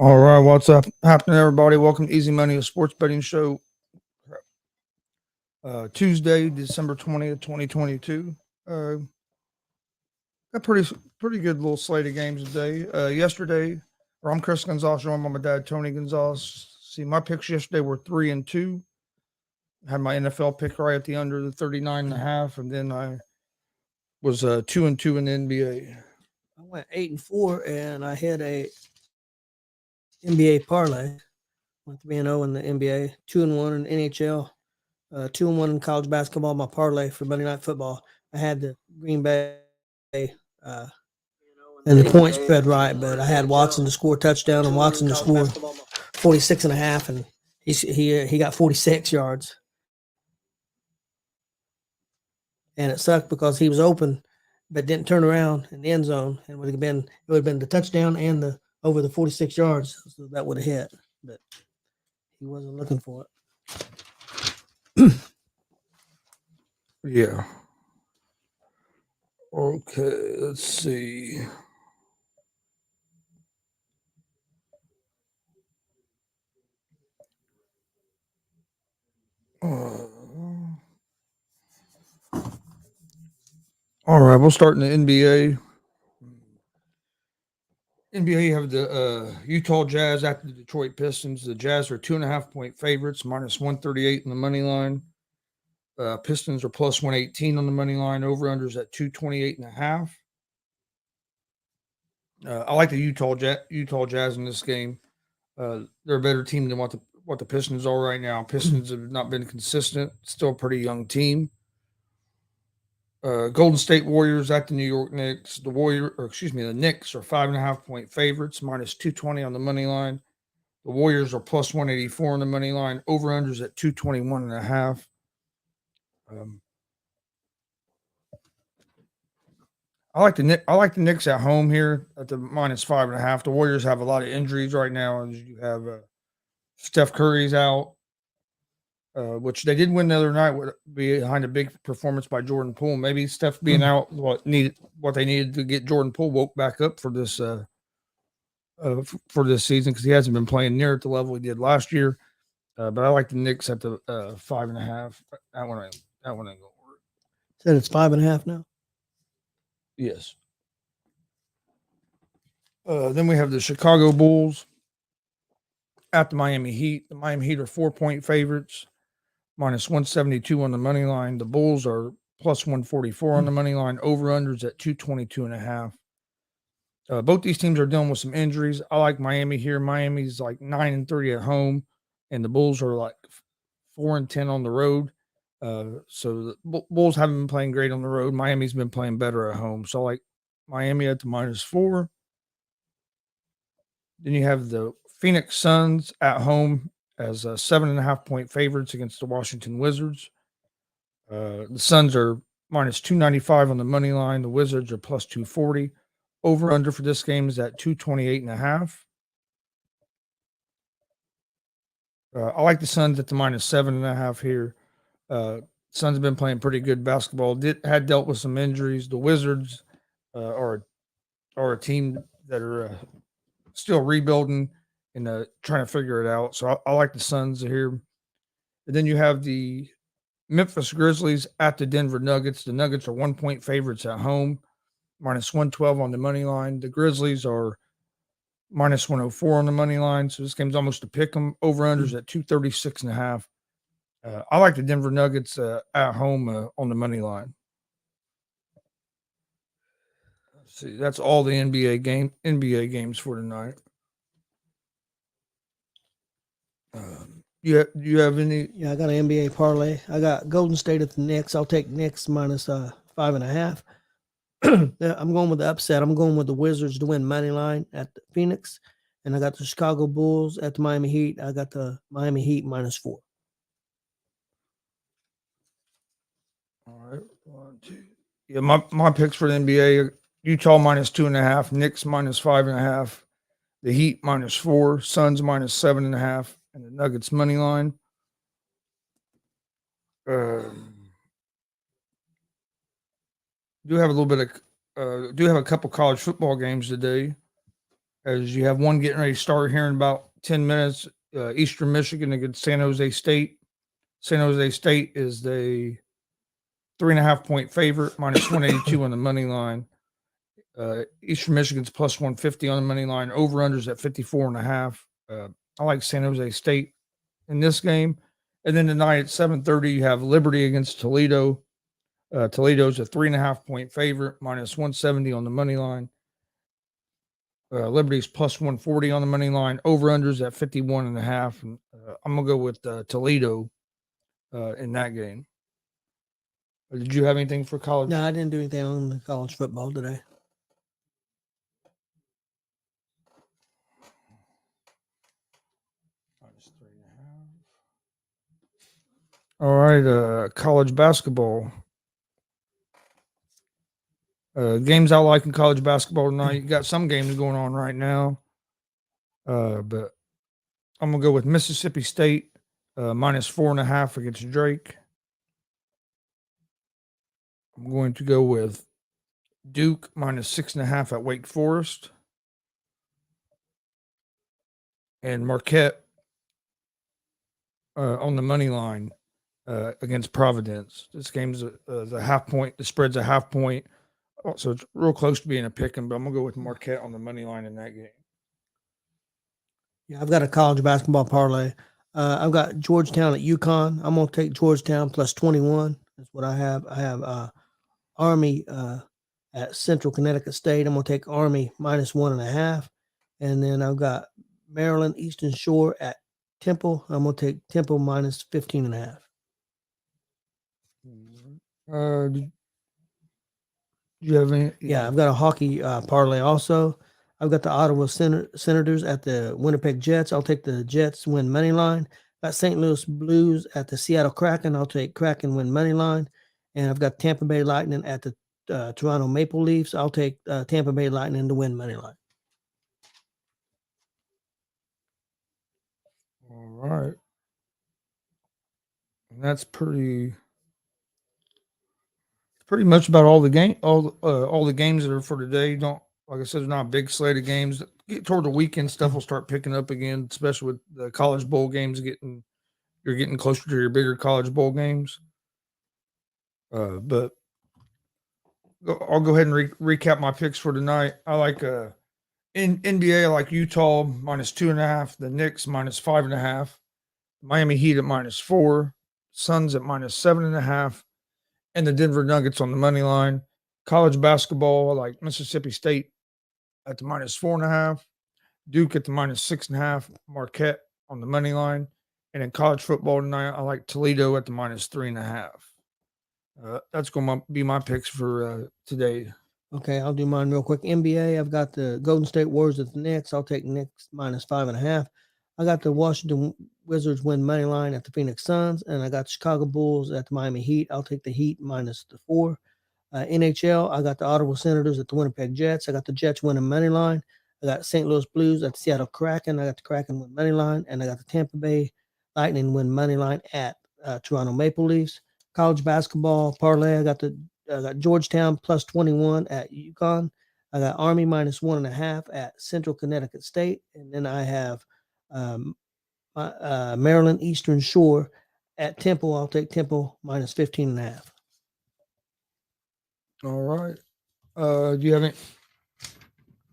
All right, what's up happening, everybody? Welcome to Easy Money, a sports betting show. Tuesday, December 20th, 2022. Uh, got pretty good little slate of games today. Yesterday, or I'm Chris Gonzalez, joined by my dad Tony Gonzalez. See, my picks yesterday were 3-2. Had my NFL pick right at the under the 39.5, and then I was 2-2 in the NBA. I went 8-4, and I hit a NBA parlay. Went 3-0 in the NBA, 2-1 in NHL, 2-1 in college basketball. My parlay for Monday Night Football, I had the Green Bay uh, and the point spread right, but I had Watson to score a touchdown and Watson to score 46 and a half, and he got 46 yards. And it sucked because he was open, but didn't turn around in the end zone, and would have been the touchdown and the over the 46 yards, so that would have hit, but he wasn't looking for it. Yeah. Okay, let's see. All right, we'll start in the NBA. NBA, you have the Utah Jazz at the Detroit Pistons. The Jazz are 2.5 point favorites, minus 138 in the money line. Pistons are plus 118 on the money line. Over-unders at 228.5. I like the Utah Jazz in this game. They're a better team than what the Pistons are right now. Pistons have not been consistent. Still a pretty young team. Golden State Warriors at the New York Knicks. The Knicks are 5.5 point favorites, minus 220 on the money line. The Warriors are plus 184 on the money line. Over-unders at 221.5. I like the Knicks at home here at the minus 5.5. The Warriors have a lot of injuries right now. As you have Steph Curry's out, which they did win the other night behind a big performance by Jordan Poole. Maybe Steph being out what they needed to get Jordan Poole woke back up for this season, because he hasn't been playing near at the level he did last year. But I like the Knicks at the 5.5. That one ain't gonna work. Said it's 5.5 now. Yes. Then we have the Chicago Bulls at the Miami Heat. The Miami Heat are 4 point favorites, minus 172 on the money line. The Bulls are plus 144 on the money line. Over-unders at 222.5. Both these teams are dealing with some injuries. I like Miami here. Miami's like 9-3 at home, and the Bulls are like 4-10 on the road. So the Bulls haven't been playing great on the road. Miami's been playing better at home. So I like Miami at the -4. Then you have the Phoenix Suns at home as 7.5 point favorites against the Washington Wizards. The Suns are minus 295 on the money line. The Wizards are plus 240. Over under for this game is at 228.5. I like the Suns at the -7.5 here. Suns have been playing pretty good basketball. Had dealt with some injuries. The Wizards are a team that are still rebuilding and trying to figure it out. So I like the Suns here. And then you have the Memphis Grizzlies at the Denver Nuggets. The Nuggets are 1 point favorites at home, minus 112 on the money line. The Grizzlies are minus 104 on the money line. So this game's almost a pick 'em. Over-unders at 236.5. I like the Denver Nuggets at home on the money line. Let's see, that's all the NBA games for tonight. You have any? Yeah, I got an NBA parlay. I got Golden State at the Knicks. I'll take Knicks minus 5.5. I'm going with the upset. I'm going with the Wizards to win money line at the Phoenix, and I got the Chicago Bulls at the Miami Heat. I got the Miami Heat -4. All right, 1, 2. Yeah, my picks for the NBA: Utah -2.5, Knicks -5.5, the Heat -4, Suns -7.5, and the Nuggets money line. Do have a little bit of do have a couple college football games today. as you have one getting ready to start here in about 10 minutes. Eastern Michigan against San Jose State. San Jose State is the 3.5 point favorite, minus 182 on the money line. Eastern Michigan's plus 150 on the money line. Over unders at 54.5. I like San Jose State in this game. And then tonight at 7:30, you have Liberty against Toledo. Toledo's a 3.5 point favorite, minus 170 on the money line. Liberty's plus 140 on the money line. Over unders at 51.5. And I'm gonna go with Toledo in that game. Did you have anything for college? No, I didn't do anything on the college football today. Minus 3.5. All right, college basketball. Games I like in college basketball tonight. You got some games going on right now. But I'm gonna go with Mississippi State minus 4.5 against Drake. I'm going to go with Duke minus 6.5 at Wake Forest, and Marquette on the money line against Providence. This game's the half point. The spread's a half point, so it's real close to being a pick 'em. But I'm gonna go with Marquette on the money line in that game. Yeah, I've got a college basketball parlay. I've got Georgetown at UConn. I'm gonna take Georgetown plus 21. That's what I have. I have Army at Central Connecticut State. I'm gonna take Army minus 1.5, and then I've got Maryland Eastern Shore at Temple. I'm gonna take Temple minus 15.5. Do you have any? Yeah, I've got a hockey parlay also. I've got the Ottawa Senators at the Winnipeg Jets. I'll take the Jets win money line. Got St. Louis Blues at the Seattle Kraken. I'll take Kraken win money line. And I've got Tampa Bay Lightning at the Toronto Maple Leafs. I'll take Tampa Bay Lightning to win money line. All right. And that's pretty much about all the games that are for today. Don't, like I said, there's not a big slate of games. Get toward the weekend, stuff will start picking up again, especially with the college bowl games you're getting closer to your bigger college bowl games. But I'll go ahead and recap my picks for tonight. I like in NBA. I like Utah minus 2.5, the Knicks minus 5.5, Miami Heat at minus 4, Suns at minus 7.5, and the Denver Nuggets on the money line. College basketball, I like Mississippi State at the minus 4.5, Duke at the minus 6.5, Marquette on the money line, and in college football tonight, I like Toledo at the minus 3.5. That's going to be my picks for today. Okay, I'll do mine real quick. NBA, I've got the Golden State Warriors at the Knicks. I'll take Knicks minus 5.5. I got the Washington Wizards win money line at the Phoenix Suns, and I got the Chicago Bulls at the Miami Heat. I'll take the Heat minus the 4. NHL, I got the Ottawa Senators at the Winnipeg Jets. I got the Jets winning money line. I got St. Louis Blues at the Seattle Kraken. I got the Kraken win money line, and I got the Tampa Bay Lightning win money line at Toronto Maple Leafs. College basketball parlay, I got Georgetown plus 21 at UConn. I got Army minus 1.5 at Central Connecticut State, and then I have Maryland Eastern Shore at Temple. I'll take Temple minus 15.5. All right. Do you have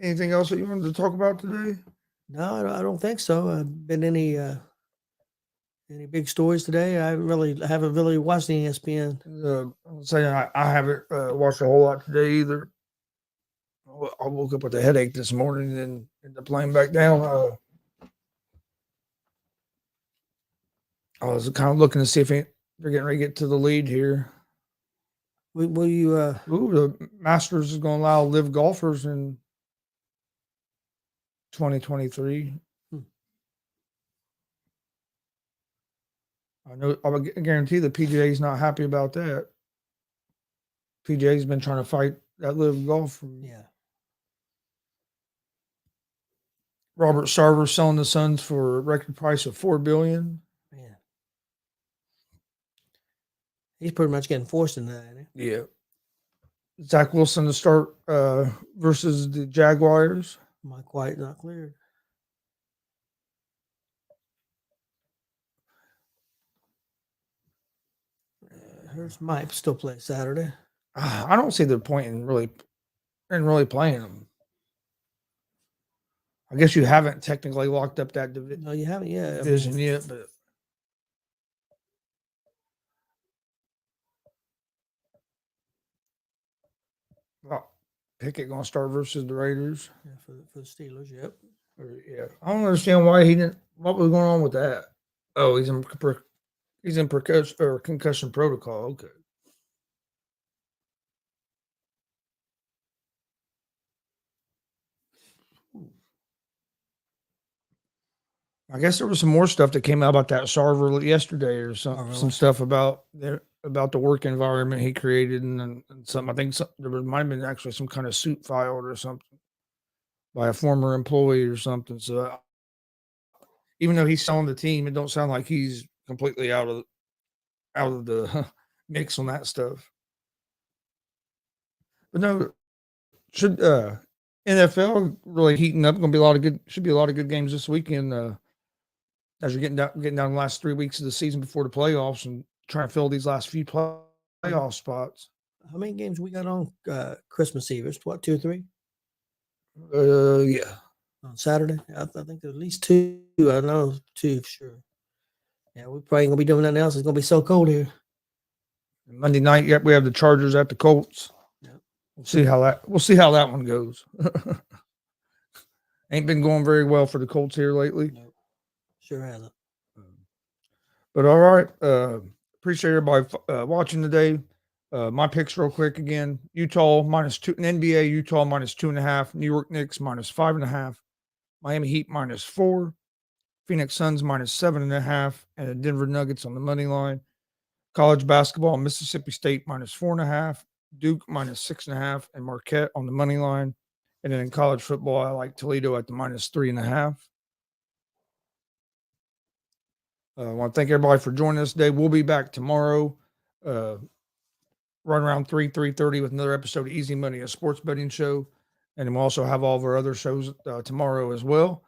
anything else that you wanted to talk about today? No, I don't think so. Been any big stories today? I haven't really watched any ESPN. I'm saying I haven't watched a whole lot today either. I woke up with a headache this morning and then ended up laying back down. I was kind of looking to see if they're getting ready to get to the lead here. Will you? The Masters is going to allow live golfers in 2023. I guarantee the PGA is not happy about that. PGA's been trying to fight that live golf. Yeah. Robert Sarver selling the Suns for a record price of $4 billion. Man, he's pretty much getting forced into that, isn't he? Yeah. Zach Wilson to start versus the Jaguars. Am I quite not cleared? Here's Mike still play Saturday. I don't see the point in really playing them. I guess you haven't technically locked up that No, you haven't yet. division yet, but well, Pickett gonna start versus the Raiders. Yeah, for the Steelers. Yep. Yeah, I don't understand why he didn't. What was going on with that? Oh, he's in concussion protocol. Okay. I guess there was some more stuff that came out about that Sarver yesterday, or some Oh, really? some stuff about the work environment he created, and some. I think there might have been actually some kind of suit filed or something by a former employee or something. So even though he's selling the team, it don't sound like he's completely out of the mix on that stuff. But no, should NFL really heating up? Going to be a lot of good. Should be a lot of good games this weekend. As you're getting down the last 3 weeks of the season before the playoffs and trying to fill these last few playoff spots. How many games we got on Christmas Eve? It's what, 2 or 3? Yeah. On Saturday? I think there's at least 2. I know 2 for sure. Yeah, we're probably gonna be doing nothing else. It's gonna be so cold here. Monday night, yep, we have the Chargers at the Colts. Yep. We'll see how that one goes. Ain't been going very well for the Colts here lately. Nope. Sure hasn't. But all right, appreciate everybody watching today. My picks real quick again: Utah -2 in NBA. Utah -2.5. New York Knicks -5.5. Miami Heat -4. Phoenix Suns -7.5, and the Denver Nuggets on the money line. College basketball: Mississippi State -4.5. Duke -6.5, and Marquette on the money line. And then in college football, I like Toledo at the -3.5. I want to thank everybody for joining us today. We'll be back tomorrow, right around 3:30 with another episode of Easy Money, a sports betting show. And then we'll also have all of our other shows tomorrow as well.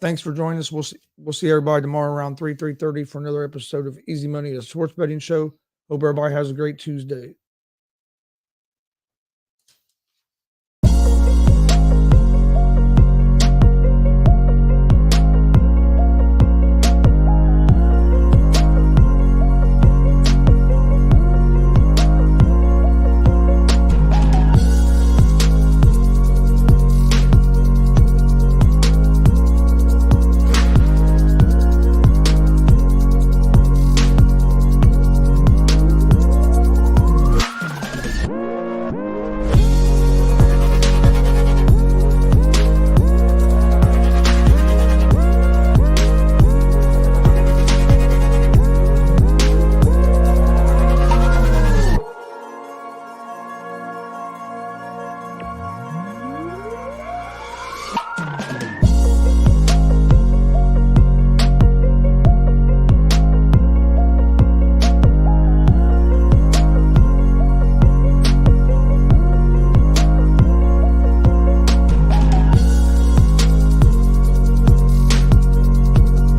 Thanks for joining us. We'll see everybody tomorrow around 3:30 for another episode of Easy Money, a sports betting show. Hope everybody has a great Tuesday.